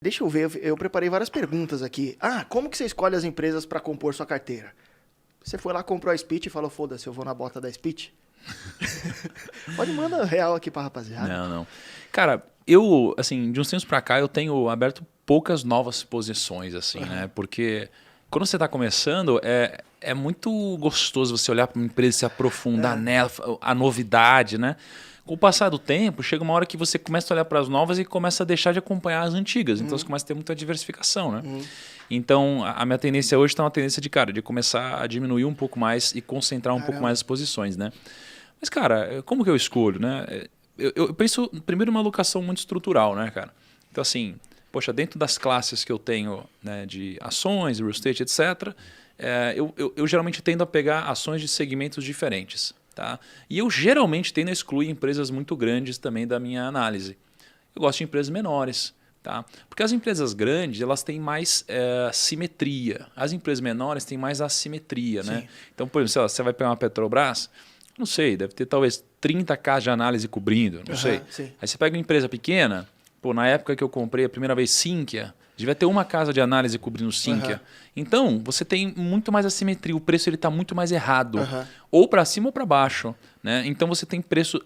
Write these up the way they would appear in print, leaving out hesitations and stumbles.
Deixa eu ver, eu preparei várias perguntas aqui. Como que você escolhe as empresas para compor sua carteira? Você foi lá, comprou a Speech e falou, foda-se, eu vou na bota da Speech? Pode mandar real aqui pra rapaziada. Não. Cara, eu, assim, de uns tempos pra cá, eu tenho aberto poucas novas posições, assim, né? Porque quando você tá começando, é muito gostoso você olhar para uma empresa e se aprofundar nela, a novidade, né? Com o passar do tempo, chega uma hora que você começa a olhar para as novas e começa a deixar de acompanhar as antigas. Então você começa a ter muita diversificação, né? Então a minha tendência hoje está uma tendência de começar a diminuir um pouco mais e concentrar um pouco mais as posições, né? Mas, cara, como que eu escolho, né? Eu penso primeiro numa alocação muito estrutural, né, cara? Então, assim, poxa, dentro das classes que eu tenho, né, de ações, real estate, etc., eu geralmente tendo a pegar ações de segmentos diferentes. Tá? E eu geralmente tendo a excluir empresas muito grandes também da minha análise. Eu gosto de empresas menores. Tá? Porque as empresas grandes elas têm mais simetria. As empresas menores têm mais assimetria. Né? Então, por exemplo, você vai pegar uma Petrobras, não sei, deve ter talvez 30 casos de análise cobrindo, não sei. Sim. Aí você pega uma empresa pequena, na época que eu comprei a primeira vez Sinqia, devia ter uma casa de análise cobrindo Sinqia. Então, você tem muito mais assimetria, o preço está muito mais errado, ou para cima ou para baixo. Né? Então, você tem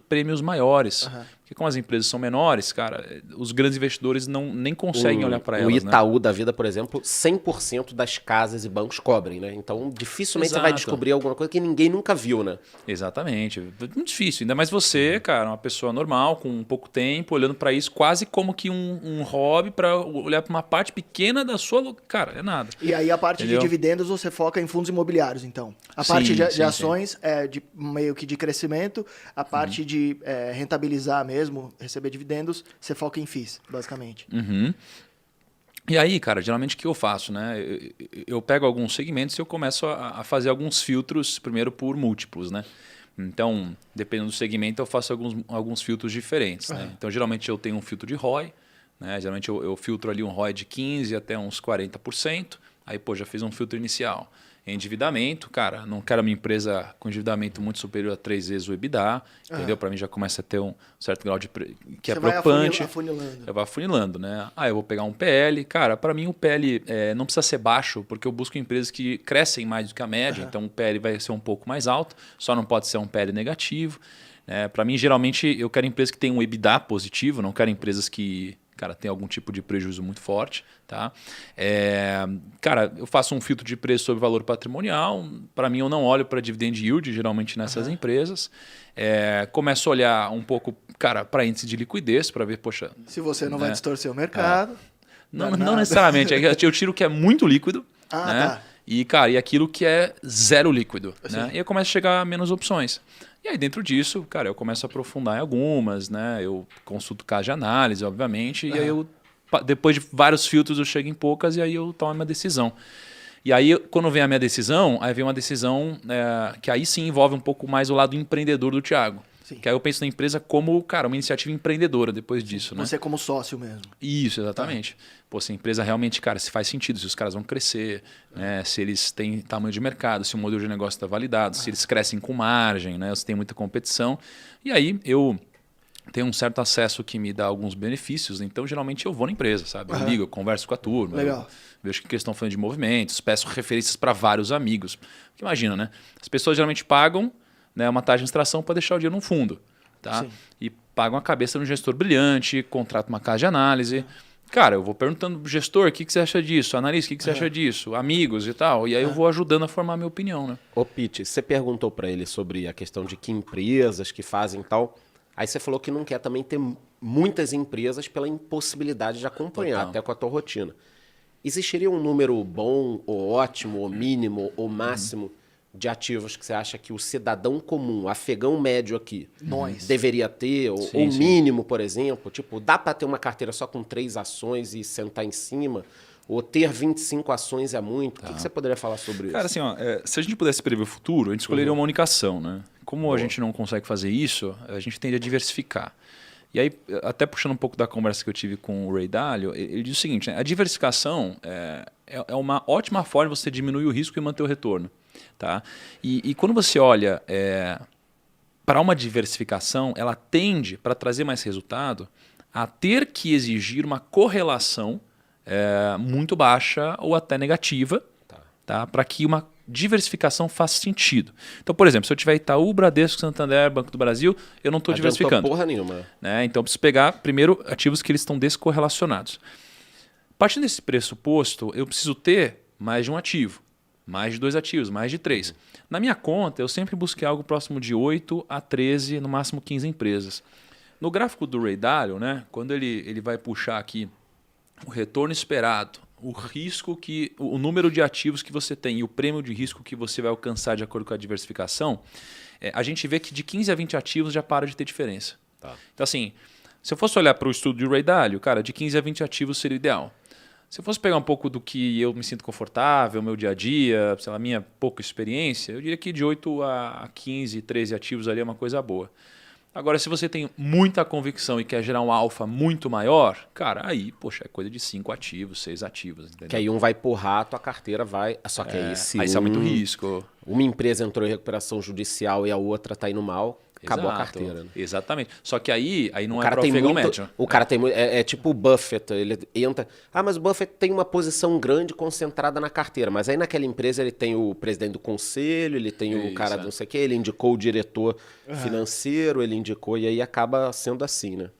prêmios maiores. Porque como as empresas são menores, cara, os grandes investidores nem conseguem olhar para elas. O Itaú da vida, por exemplo, 100% das casas e bancos cobrem, né? Então, dificilmente você vai descobrir alguma coisa que ninguém nunca viu, né? Exatamente. Muito difícil. Ainda mais você, cara, uma pessoa normal, com pouco tempo, olhando para isso quase como que um hobby para olhar para uma parte pequena da sua... Cara, é nada. E aí a parte de dividendos você foca em fundos imobiliários, então. A parte de ações é meio que de crescimento, a parte de rentabilizar mesmo, receber dividendos, você foca em FIIs, basicamente. E aí, cara, geralmente o que eu faço, né? Eu pego alguns segmentos e eu começo a fazer alguns filtros, primeiro por múltiplos, né? Então, dependendo do segmento, eu faço alguns filtros diferentes. Né? Então, geralmente eu tenho um filtro de ROI, né? Geralmente eu filtro ali um ROI de 15% até uns 40%. Aí, já fiz um filtro inicial. Endividamento, cara, não quero uma empresa com endividamento muito superior a 3 vezes o EBITDA, entendeu? Para mim já começa a ter um certo grau de... que é preocupante. Eu vou afunilando, né? Eu vou pegar um PL. Cara, para mim o PL não precisa ser baixo, porque eu busco empresas que crescem mais do que a média, então o PL vai ser um pouco mais alto, só não pode ser um PL negativo. Para mim, geralmente, eu quero empresas que tenham um EBITDA positivo, não quero empresas que... cara, tem algum tipo de prejuízo muito forte. Tá? Cara, eu faço um filtro de preço sobre valor patrimonial. Para mim, eu não olho para dividend yield, geralmente nessas empresas. Começo a olhar um pouco, cara, para índice de liquidez, para ver, poxa... se você não vai distorcer o mercado. Não necessariamente. Eu tiro o que é muito líquido. Né? Tá. E, cara, e aquilo que é zero líquido. Né? E eu começo a chegar a menos opções. E aí, dentro disso, cara, eu começo a aprofundar em algumas, né? Eu consulto caso de análise, obviamente, e aí depois de vários filtros, eu chego em poucas e aí eu tomo a minha decisão. E aí, quando vem a minha decisão, aí vem uma decisão que aí sim envolve um pouco mais o lado empreendedor do Thiago. Sim. Que aí eu penso na empresa como, cara, uma iniciativa empreendedora depois disso. Você né? como sócio mesmo. Isso, exatamente. Se a empresa realmente, cara, se faz sentido, se os caras vão crescer, né? Se eles têm tamanho de mercado, se o modelo de negócio está validado, se eles crescem com margem, né? Se tem muita competição. E aí eu tenho um certo acesso que me dá alguns benefícios, então geralmente eu vou na empresa, sabe? Eu ligo, eu converso com a turma, Legal. vejo que estão falando de movimentos, peço referências para vários amigos. Porque imagina, né? As pessoas geralmente pagam, né, uma taxa de extração para deixar o dinheiro no fundo. Tá? E pagam a cabeça no gestor brilhante, contratam uma casa de análise. Cara, eu vou perguntando pro gestor, o que você acha disso? Analista, o que você acha disso? Amigos e tal. E aí eu vou ajudando a formar a minha opinião. Né? Ô, Pete, você perguntou para ele sobre a questão de que empresas que fazem tal. Aí você falou que não quer também ter muitas empresas pela impossibilidade de acompanhar, até com a tua rotina. Existiria um número bom, ou ótimo, ou mínimo, ou máximo de ativos que você acha que o cidadão comum, o afegão médio aqui, deveria ter, ou mínimo, por exemplo? Tipo, dá para ter uma carteira só com 3 ações e sentar em cima? Ou ter 25 ações é muito? O que você poderia falar sobre isso? Cara, assim, se a gente pudesse prever o futuro, a gente escolheria uma única ação, né? Como a gente não consegue fazer isso, a gente tende a diversificar. E aí, até puxando um pouco da conversa que eu tive com o Ray Dalio, ele diz o seguinte, né? A diversificação é uma ótima forma de você diminuir o risco e manter o retorno. Tá? E quando você olha para uma diversificação, ela tende, para trazer mais resultado, a ter que exigir uma correlação muito baixa ou até negativa, tá? Para que uma diversificação faça sentido. Então, por exemplo, se eu tiver Itaú, Bradesco, Santander, Banco do Brasil, eu não estou diversificando. Porra nenhuma. Né? Então, eu preciso pegar, primeiro, ativos que eles estão descorrelacionados. Partindo desse pressuposto, eu preciso ter mais de um ativo, mais de 2 ativos, mais de 3. Na minha conta, eu sempre busquei algo próximo de 8 a 13, no máximo 15 empresas. No gráfico do Ray Dalio, né, quando ele vai puxar aqui o retorno esperado, o risco o número de ativos que você tem e o prêmio de risco que você vai alcançar de acordo com a diversificação, a gente vê que de 15 a 20 ativos já para de ter diferença. Tá. Então, assim, se eu fosse olhar para o estudo de Ray Dalio, cara, de 15 a 20 ativos seria o ideal. Se eu fosse pegar um pouco do que eu me sinto confortável, meu dia a dia, sei lá, minha pouca experiência, eu diria que de 8 a 15, 13 ativos ali é uma coisa boa. Agora, se você tem muita convicção e quer gerar um alfa muito maior, cara, aí, poxa, é coisa de 5 ativos, 6 ativos. Entendeu? Que aí um vai porrar, a tua carteira vai... Só que aí se aí isso é muito risco. Uma empresa entrou em recuperação judicial e a outra tá indo mal, acabou a carteira. Né? Exatamente. Só que aí não o é cara para tem ofegar o muito, médium. O cara tem muito... É tipo o Buffett, ele entra... mas o Buffett tem uma posição grande concentrada na carteira, mas aí naquela empresa ele tem o presidente do conselho, ele tem o cara do não sei o quê, ele indicou o diretor financeiro, ele indicou, e aí acaba sendo assim, né?